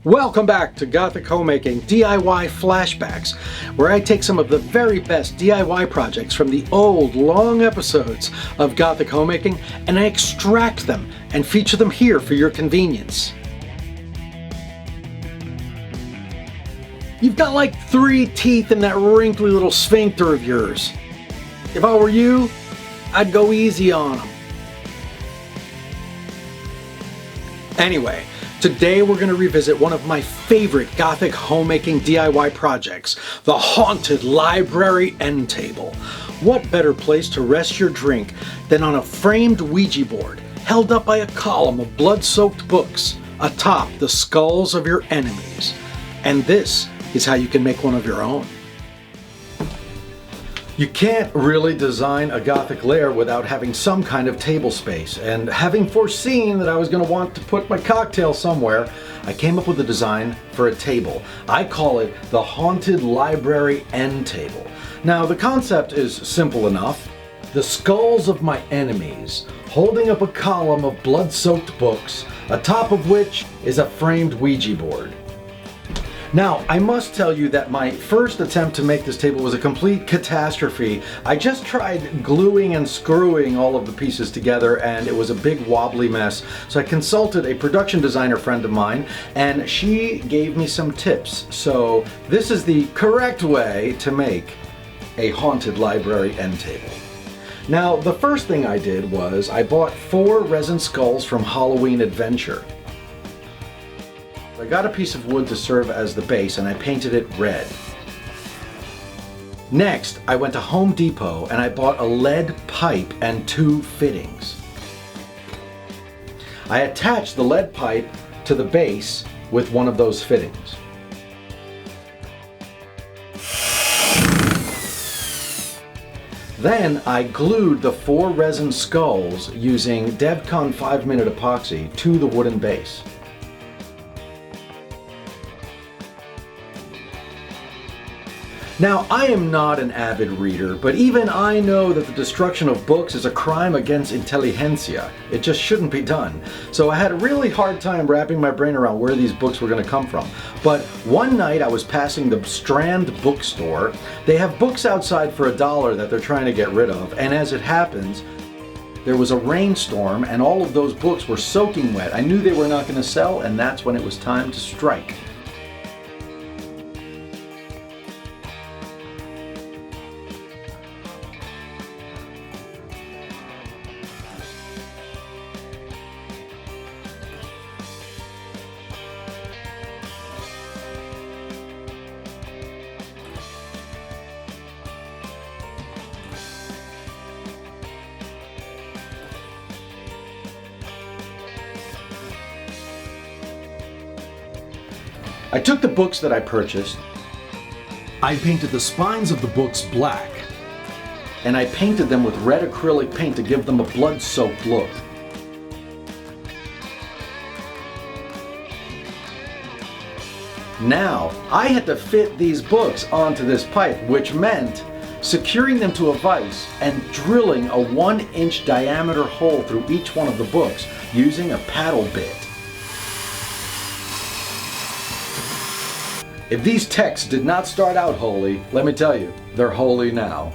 Welcome back to Gothic Homemaking DIY Flashbacks, where I take some of the very best DIY projects from the old, long episodes of Gothic Homemaking and I extract them and feature them here for your convenience. You've got like 3 teeth in that wrinkly little sphincter of yours. If I were you, I'd go easy on them. Anyway, today we're going to revisit one of my favorite Gothic homemaking DIY projects, the haunted library end table. What better place to rest your drink than on a framed Ouija board held up by a column of blood-soaked books atop the skulls of your enemies. And this is how you can make one of your own. You can't really design a Gothic lair without having some kind of table space, and having foreseen that I was going to want to put my cocktail somewhere, I came up with a design for a table. I call it the Haunted Library End Table. Now the concept is simple enough. The skulls of my enemies, holding up a column of blood-soaked books, atop of which is a framed Ouija board. Now, I must tell you that my first attempt to make this table was a complete catastrophe. I just tried gluing and screwing all of the pieces together and it was a big wobbly mess. So I consulted a production designer friend of mine and she gave me some tips. So this is the correct way to make a haunted library end table. Now, the first thing I did was I bought 4 resin skulls from Halloween Adventure. I got a piece of wood to serve as the base and I painted it red. Next, I went to Home Depot and I bought a lead pipe and 2 fittings. I attached the lead pipe to the base with one of those fittings. Then I glued the 4 resin skulls using Devcon 5-minute epoxy to the wooden base. Now, I am not an avid reader, but even I know that the destruction of books is a crime against intelligentsia. It just shouldn't be done. So I had a really hard time wrapping my brain around where these books were going to come from. But one night I was passing the Strand bookstore. They have books outside for $1 that they're trying to get rid of, and as it happens, there was a rainstorm and all of those books were soaking wet. I knew they were not going to sell, and that's when it was time to strike. I took the books that I purchased, I painted the spines of the books black, and I painted them with red acrylic paint to give them a blood-soaked look. Now, I had to fit these books onto this pipe, which meant securing them to a vise and drilling a 1-inch diameter hole through each one of the books using a paddle bit. If these texts did not start out holy, let me tell you, they're holy now.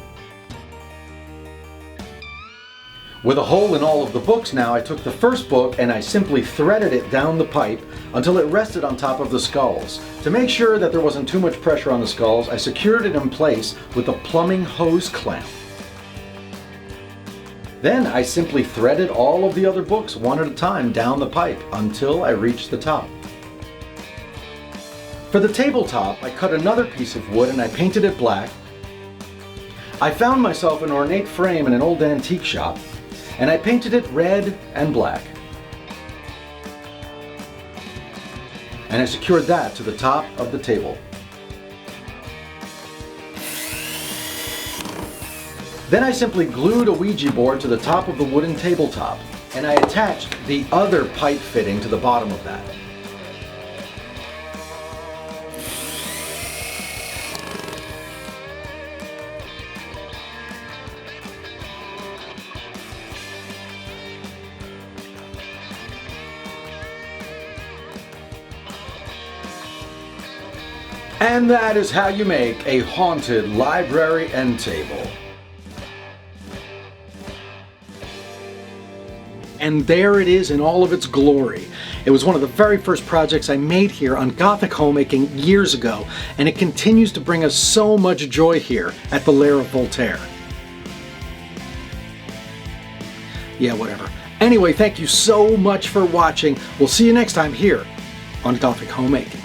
With a hole in all of the books now, I took the first book and I simply threaded it down the pipe until it rested on top of the skulls. To make sure that there wasn't too much pressure on the skulls, I secured it in place with a plumbing hose clamp. Then I simply threaded all of the other books one at a time down the pipe until I reached the top. For the tabletop, I cut another piece of wood and I painted it black. I found myself an ornate frame in an old antique shop, and I painted it red and black. And I secured that to the top of the table. Then I simply glued a Ouija board to the top of the wooden tabletop, and I attached the other pipe fitting to the bottom of that. And that is how you make a haunted library end table. And there it is in all of its glory. It was one of the very first projects I made here on Gothic Homemaking years ago, and it continues to bring us so much joy here at the Lair of Voltaire. Yeah, whatever. Anyway, thank you so much for watching. We'll see you next time here on Gothic Homemaking.